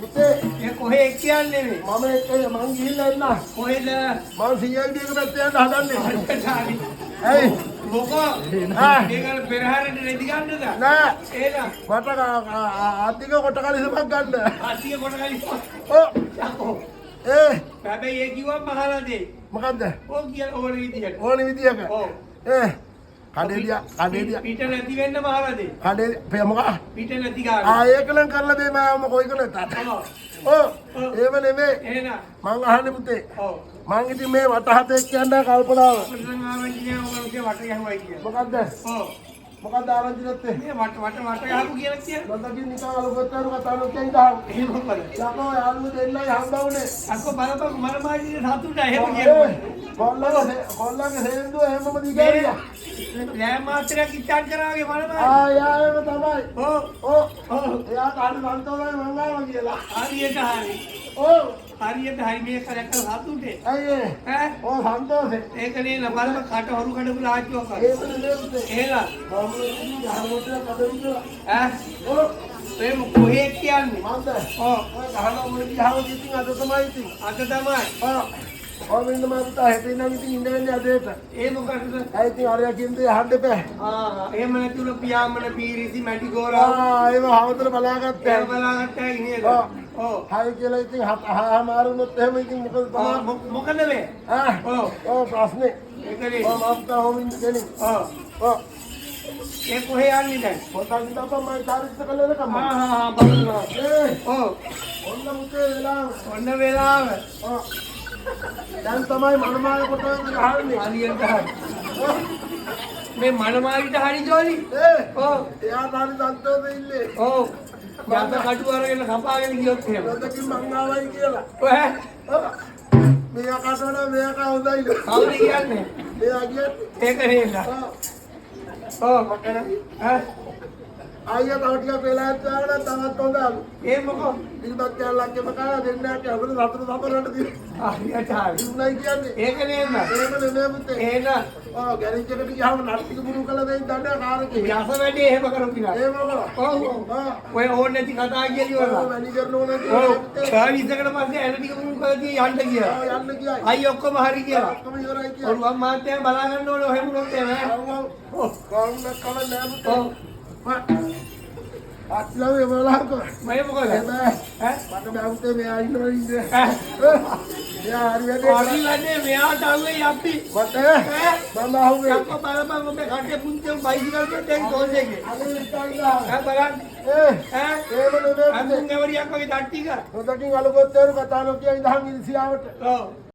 පුතේ ඒ කොහේ කියන්නේ මේ? මම එක්ක මං ගිහිල්ලා එන්න. කොහෙද? මම CID එක පැත්තේ යන්න හදන්නේ. හරි. ඇයි? මොකෝ? ඒකල පෙරහැරට රෙදි ගන්නද? නෑ. එහෙනම් මට ආර්ථික කොට කලිසමක් ගන්න. ආසිය කොට ගලි. ඔව්. යකෝ. හැබැයි ඒ කිව්වම මහලා දෙයි. මොකද්ද? ඕක කියන ඕන විදියට. ඕන විදියක. ඔව්. කඩේදියා. පිට නැති වෙන්න මහලා දෙයි. කඩේ මොකක්? පිට නැති ගාන. ඒකලම් කරලා දෙයි මම කොයි කලේ තාත. ඔව්. ඒව නෙමෙයි. එහෙනම් මං අහන්නේ පුතේ. ඔව්. මං ඉතින් මේ වටහතේ කියන්නේ කල්පනාව. මම ආවන්දිනේ ඔයගොල්ලෝ වට ගහුවයි කියන. මොකද්ද? ඔව්. මොකද්ද ආරංචි නැත්තේ? මේ වට ගහපු කියලා කියන්නේ. මතකින් නිකන් අලුගොත්තරු කතාවක් කියන දහම්. එහෙම මොකද? යකෝ යාළුවෝ දෙන්නයි හම්බවුනේ. අක්කෝ බලපන් මරමාජිනේ සතුට එහෙම කියන්නේ. කොල්ලගේ සේන්දුව එහෙමම දිගෑරියා. නෑ මාත්‍රයක් ඉච්ඡාන් කරාගේ මරමාජි. යායම තමයි. ඔව්. ඔව්. එයාට හරි සන්තෝෂයි මං ආවා කියලා. හරියට හරි. ඔව්. හරියට හරි මේ කරක සතුටේ. අයියේ. ඈ ඔව් සන්තෝෂේ. ඒක නේ බලපන් කට හොරු කඩපු ලාච්චුව කර. ඒක නෙමෙයි පුතේ. එහෙලා මම ගහනකොට කඩේ කියලා. ඈ ඔව්. මේ කොහේ කියන්නේ? මන්ද. ඔව්. ඔය ගහන මුල දිහාව ඉතින් අද තමයි ඉතින්. අද තමයි. ඔව් මෙන්න මම හිතේ ඉඳන් ඉතින් ඉන්න වෙන්නේ අදේට. ඒ මොකටද? ඇයි ඉතින් අරයා කියන්නේ අහන්න එපා. එහෙම නැතුළු පියාඹන පීරිසි මැටි ගෝරා. ඒව හවතර බලාගත්තා. ඒක බලාගත්තා නේද? ඔව්. හයි කියලා ඉතින් මාරුනොත් එහෙම ඉතින් මොකද තමයි මොකද මේ? ඔව්. ප්‍රශ්නේ. ඒකනේ. මම තාම ඉන්නේ. ඔව්. ඒ කොහේ යන්නේ දැන්? පොතක් ඉඳපම මම චාරිත්‍ර කළේ නැකම. බලනවා. ඔව්. ඔන්න මුතේ වෙලාව. ඔන්න වෙලාව. දැන් තමයි මනමාල කොටවෙන් ගහන්නේ. හරියට හරි. මේ මනමාලිට හරි ජෝලි. ඔව්. එයා තාලි සන්තෝෂෙ ඉන්නේ. ඔව්. යන්න කටු අරගෙන කපාගෙන ගියොත් එහෙම. රොදකින් මං ආවයි කියලා. ඔය මෙයා කටවල මෙයා හොඳයිද? කවුද කියන්නේ? මෙයා කියන්නේ. ඒක නේද? ඔව් මකන. අයියා තව ටිකක් වෙලා යනවා තවත් හොඳයි. ඒ මොකෝ? ඉල්බත් කැලලක්කම කාලා දෙන්නට අපිට සතුරු සමරන්න තියෙනවා. හරියට හරි. ඉන්නයි කියන්නේ. ඒක නේද? එහෙම නෙමෙයි පුතේ. එහෙනම් ගැරේජ් එකට ගියාම නට්ටික බුරු කළ දෙයින් දන්නේ කාර් එකේ. යස වැඩි එහෙම කරමු කියලා. ඒ මොකද? ඔව්. ඔය ඕනේ නැති කතා කියලිවල. මැනේජර් නෝනේ. ඔව්. සර්විස් එකට පස්සේ ඇන ටික මුල් කරලා යන්න ගියා. යන්න ගියා. අයි ඔක්කොම හරි කියලා. ඔක්කොම ඉවරයි කියලා. ඔව් මම මාත්‍යයෙන් බලා ගන්න ඕනේ ඔහෙම උනොත් එහෙම. ඔව්. කවුරුද කවන්න නෑ පුතේ. ඔව්. අත්ලව එවලාක. මම මොකද? මට බැවුතේ මෙයා ඉන්නවා ඉන්නේ. මෙයා හරියට හරි වැඩේ මෙයාට අහුවේ යප්පි. මට මම අහුවේ. අක්කෝ බලපන් ඔබේ කටේ පුංචි බයිසිකල් එකෙන් දැන් ටෝල් එකේ. අනේ ඉස්සල්ලා. බලන්න. ඒව නෙමෙයි. අඳුන් ගැවරියක් වගේ දට්ටි කර. රොදකින් අලුගොත්තරු කතා නොකිය ඉඳන් ඉන්සියාවට. ඔව්.